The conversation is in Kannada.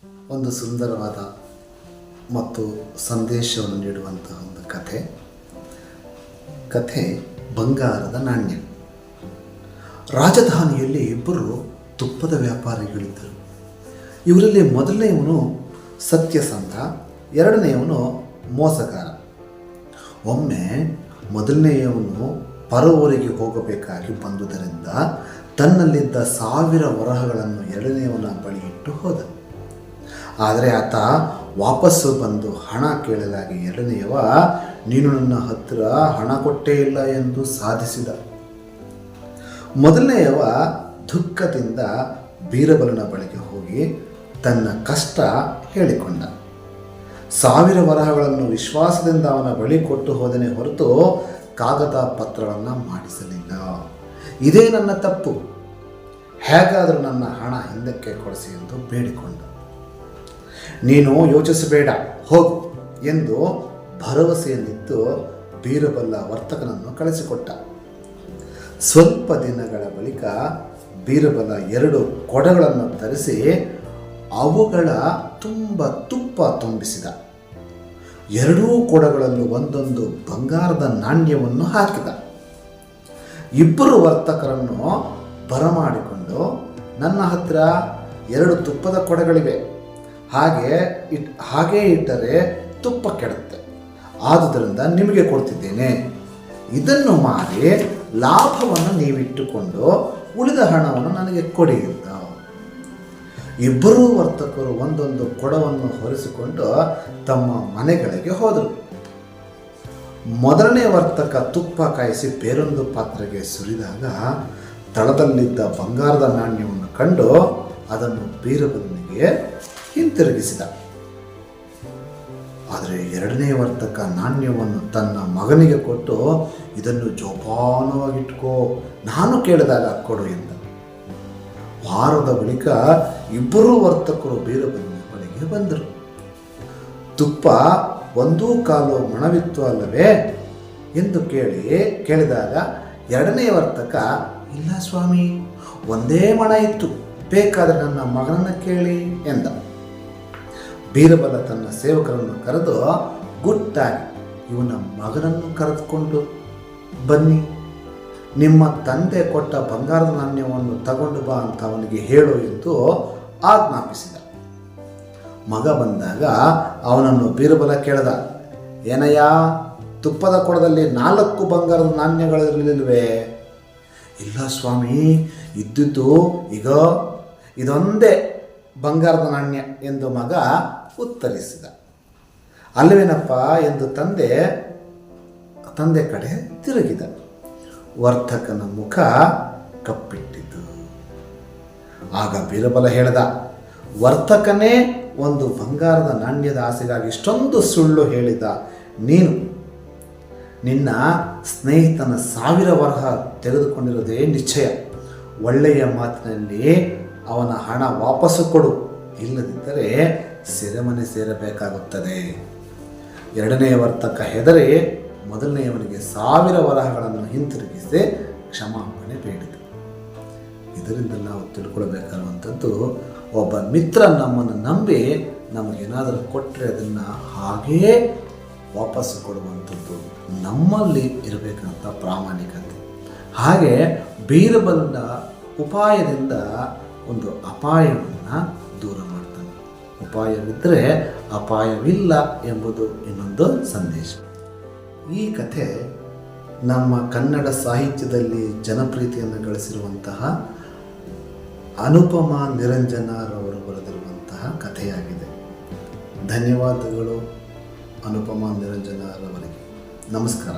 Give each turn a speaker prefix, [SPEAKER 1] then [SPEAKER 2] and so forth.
[SPEAKER 1] ಒಂದು ಸುಂದರವಾದ ಮತ್ತು ಸಂದೇಶವನ್ನು ನೀಡುವಂತಹ ಒಂದು ಕಥೆ ಬಂಗಾರದ ನಾಣ್ಯ. ರಾಜಧಾನಿಯಲ್ಲಿ ಇಬ್ಬರು ತುಪ್ಪದ ವ್ಯಾಪಾರಿಗಳಿದ್ದರು. ಇವರಲ್ಲಿ ಮೊದಲನೆಯವನು ಸತ್ಯಸಂಧ, ಎರಡನೆಯವನು ಮೋಸಗಾರ. ಒಮ್ಮೆ ಮೊದಲನೆಯವನು ಪರ ಊರಿಗೆ ಹೋಗಬೇಕಾಗಿ ಬಂದುದರಿಂದ ತನ್ನಲ್ಲಿದ್ದ 1000 ವರಹಗಳನ್ನು ಎರಡನೆಯವನ ಬಳಿ ಇಟ್ಟು ಹೋದ. ಆದರೆ ಆತ ವಾಪಸ್ಸು ಬಂದು ಹಣ ಕೇಳಲಾಗಿ ಎರಡನೆಯವ ನೀನು ನನ್ನ ಹತ್ತಿರ ಹಣ ಕೊಟ್ಟೇ ಇಲ್ಲ ಎಂದು ಸಾಧಿಸಿದ. ಮೊದಲನೆಯವ ದುಃಖದಿಂದ ಬೀರಬಲನ ಬಳಿಗೆ ಹೋಗಿ ತನ್ನ ಕಷ್ಟ ಹೇಳಿಕೊಂಡ. 1000 ವರಹಗಳನ್ನು ವಿಶ್ವಾಸದಿಂದ ಅವನ ಬಳಿ ಕೊಟ್ಟು ಹೋದನೆ ಹೊರತು ಕಾಗದ ಪತ್ರವನ್ನು ಮಾಡಿಸಲಿಲ್ಲ. ಇದೇ ನನ್ನ ತಪ್ಪು, ಹೇಗಾದರೂ ನನ್ನ ಹಣ ಹಿಂದಕ್ಕೆ ಕೊಡಿಸಿ ಎಂದು ಬೇಡಿಕೊಂಡ. ನೀನು ಯೋಚಿಸಬೇಡ, ಹೋಗು ಎಂದು ಭರವಸೆಯಲ್ಲಿದ್ದು ಬೀರಬಲ ವರ್ತಕನನ್ನು ಕಳಿಸಿಕೊಟ್ಟ. ಸ್ವಲ್ಪ ದಿನಗಳ ಬಳಿಕ ಬೀರಬಲ 2 ಕೊಡಗಳನ್ನು ತರಿಸಿ ಅವುಗಳ ತುಂಬ ತುಪ್ಪ ತುಂಬಿಸಿದ. 2 ಕೊಡಗಳಲ್ಲೂ ಒಂದೊಂದು ಬಂಗಾರದ ನಾಣ್ಯವನ್ನು ಹಾಕಿದ. ಇಬ್ಬರು ವರ್ತಕರನ್ನು ಬರಮಾಡಿಕೊಂಡು, ನನ್ನ ಹತ್ತಿರ 2 ತುಪ್ಪದ ಕೊಡಗಳಿವೆ, ಹಾಗೆ ಇಟ್ಟರೆ ತುಪ್ಪ ಕೆಡುತ್ತೆ, ಆದುದರಿಂದ ನಿಮಗೆ ಕೊಡ್ತಿದ್ದೇನೆ, ಇದನ್ನು ಮಾರಿ ಲಾಭವನ್ನು ನೀವಿಟ್ಟುಕೊಂಡು ಉಳಿದ ಹಣವನ್ನು ನನಗೆ ಕೊಡಿ ಅಂತ. ಇಬ್ಬರೂ ವರ್ತಕರು ಒಂದೊಂದು ಕೊಡವನ್ನು ಹೊರಿಸಿಕೊಂಡು ತಮ್ಮ ಮನೆಗಳಿಗೆ ಹೋದರು. ಮೊದಲನೇ ವರ್ತಕ ತುಪ್ಪ ಕಾಯಿಸಿ ಬೇರೊಂದು ಪಾತ್ರೆಗೆ ಸುರಿದಾಗ ತಳದಲ್ಲಿದ್ದ ಬಂಗಾರದ ನಾಣ್ಯವನ್ನು ಕಂಡು ಅದನ್ನು ಬೀರಬಲನಿಗೆ ಹಿಂತಿರುಗಿಸಿದ. ಆದರೆ ಎರಡನೇ ವರ್ತಕ ನಾಣ್ಯವನ್ನು ತನ್ನ ಮಗನಿಗೆ ಕೊಟ್ಟು, ಇದನ್ನು ಜೋಪಾನವಾಗಿಟ್ಕೋ, ನಾನು ಕೇಳಿದಾಗ ಕೊಡು ಎಂದ. ವಾರದ ಬಳಿಕ ಇಬ್ಬರೂ ವರ್ತಕರು ಬೀರಬಲನ ಬಳಿಗೆ ಬಂದರು. ತುಪ್ಪ 1/4 ಮಣವಿತ್ತು ಅಲ್ಲವೇ ಎಂದು ಕೇಳಿದಾಗ ಎರಡನೇ ವರ್ತಕ, ಇಲ್ಲ ಸ್ವಾಮಿ, 1 ಮಣ ಇತ್ತು, ಬೇಕಾದರೆ ನನ್ನ ಮಗನನ್ನು ಕೇಳಿ ಎಂದ. ಬೀರಬಲ ತನ್ನ ಸೇವಕರನ್ನು ಕರೆದು ಗುಟ್ಟಾಗಿ, ಇವನ ಮಗನನ್ನು ಕರೆದುಕೊಂಡು ಬನ್ನಿ, ನಿಮ್ಮ ತಂದೆ ಕೊಟ್ಟ ಬಂಗಾರದ ನಾಣ್ಯವನ್ನು ತಗೊಂಡು ಬಾ ಅಂತ ಅವನಿಗೆ ಹೇಳು ಎಂದು ಆಜ್ಞಾಪಿಸಿದ. ಮಗ ಬಂದಾಗ ಅವನನ್ನು ಬೀರಬಲ ಕೇಳಿದ, ಏನಯ್ಯ, ತುಪ್ಪದ ಕೊಡದಲ್ಲಿ 4 ಬಂಗಾರದ ನಾಣ್ಯಗಳಿರಲಿಲ್ವೇ? ಇಲ್ಲ ಸ್ವಾಮಿ, ಇದ್ದಿದ್ದು ಈಗ ಇದೊಂದೇ ಬಂಗಾರದ ನಾಣ್ಯ ಎಂದು ಮಗ ಉತ್ತರಿಸಿದ. ಅಲ್ಲವೇನಪ್ಪ ಎಂದು ತಂದೆ ಕಡೆ ತಿರುಗಿದ. ವರ್ತಕನ ಮುಖ ಕಪ್ಪಿಟ್ಟಿತು. ಆಗ ಬೀರಬಲ ಹೇಳಿದ, ವರ್ತಕನೇ ಒಂದು ಬಂಗಾರದ ನಾಣ್ಯದ ಆಸೆಗಾಗಿ ಇಷ್ಟೊಂದು ಸುಳ್ಳು ಹೇಳಿದ ನೀನು ನಿನ್ನ ಸ್ನೇಹಿತನ 1000 ವರಹ ತೆಗೆದುಕೊಂಡಿರೋದೇ ನಿಶ್ಚಯ. ಒಳ್ಳೆಯ ಮಾತಿನಲ್ಲಿ ಅವನ ಹಣ ವಾಪಸ್ಸು ಕೊಡು, ಇಲ್ಲದಿದ್ದರೆ ಸೆರೆಮನೆ ಸೇರಬೇಕಾಗುತ್ತದೆ. ಎರಡನೆಯ ವರ್ತಕ ಹೆದರಿ ಮೊದಲನೆಯವನಿಗೆ 1000 ವರಹಗಳನ್ನು ಹಿಂತಿರುಗಿಸಿ ಕ್ಷಮಾಪಣೆ ಬೇಡಿದ. ಇದರಿಂದ ನಾವು ತಿಳ್ಕೊಳ್ಬೇಕಾಗುವಂಥದ್ದು, ಒಬ್ಬ ಮಿತ್ರ ನಮ್ಮನ್ನು ನಂಬಿ ನಮಗೇನಾದರೂ ಕೊಟ್ಟರೆ ಅದನ್ನು ಹಾಗೇ ವಾಪಸ್ಸು ಕೊಡುವಂಥದ್ದು ನಮ್ಮಲ್ಲಿ ಇರಬೇಕಂತ ಪ್ರಾಮಾಣಿಕತೆ. ಹಾಗೆ ಬೀರಬಲನ ಉಪಾಯದಿಂದ ಒಂದು ಅಪಾಯವನ್ನು ದೂರ ಮಾಡ್ತಾನೆ. ಉಪಾಯವಿದ್ದರೆ ಅಪಾಯವಿಲ್ಲ ಎಂಬುದು ಇನ್ನೊಂದು ಸಂದೇಶ. ಈ ಕಥೆ ನಮ್ಮ ಕನ್ನಡ ಸಾಹಿತ್ಯದಲ್ಲಿ ಜನಪ್ರೀತಿಯನ್ನು ಗಳಿಸಿರುವಂತಹ ಅನುಪಮಾ ನಿರಂಜನರವರು ಬರೆದಿರುವಂತಹ ಕಥೆಯಾಗಿದೆ. ಧನ್ಯವಾದಗಳು ಅನುಪಮಾ ನಿರಂಜನರವರಿಗೆ. ನಮಸ್ಕಾರ.